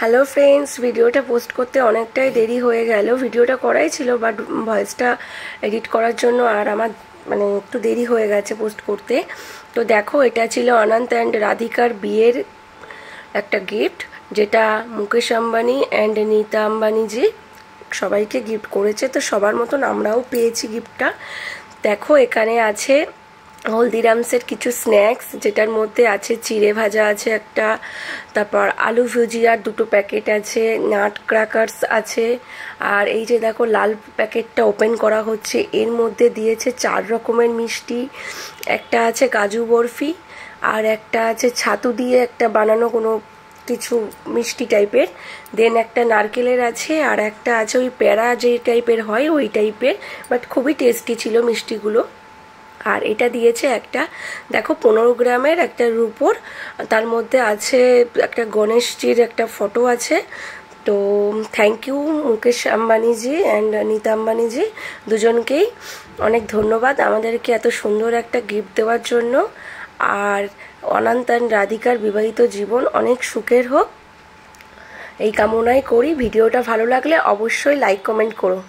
Hello friends, ভিডিওটা post করতে অনেকটাই দেরি হয়ে গেল। ভিডিওটা করাই ছিল, বাট ভয়েসটা এডিট করার জন্য আর আমার একটু দেরি হয়ে গেছে পোস্ট করতে। তো দেখো, এটা ছিল অনন্ত অ্যান্ড রাধিকার বিয়ের একটা গিফট, যেটা মুকেশ আম্বানি অ্যান্ড নীতা আম্বানিজি সবাইকে গিফট করেছে। তো সবার মতন আমরাও পেয়েছি গিফটটা। দেখো, এখানে আছে হলদিরামসের কিছু স্ন্যাক্স, যেটার মধ্যে আছে চিড়ে ভাজা আছে একটা, তারপর আলু ভুজিয়ার 2টো প্যাকেট আছে, নাট ক্র্যাকার্স আছে। আর এই যে দেখো, লাল প্যাকেটটা ওপেন করা হচ্ছে, এর মধ্যে দিয়েছে 4 রকমের মিষ্টি। একটা আছে কাজু বরফি, আর একটা আছে ছাতু দিয়ে একটা বানানো কোনো কিছু মিষ্টি টাইপের, দেন একটা নারকেলের আছে, আর একটা আছে ওই প্যারা যে টাইপের হয় ওই টাইপের, বাট খুবই টেস্টি ছিল মিষ্টিগুলো। আর এটা দিয়েছে একটা, দেখো, 15 গ্রামের একটা রূপোর, তার মধ্যে আছে একটা গণেশজির একটা ফটো আছে। তো thank you Mukesh Ambaniji and Nita Ambaniji, দুজনকেই অনেক ধন্যবাদ আমাদেরকে এত সুন্দর একটা গিফট দেওয়ার জন্য। আর অনন্ত অ্যান্ড রাধিকার বিবাহিত জীবন অনেক সুখের হোক, এই কামনাই করি। ভিডিওটা ভালো লাগলে অবশ্যই লাইক কমেন্ট করো।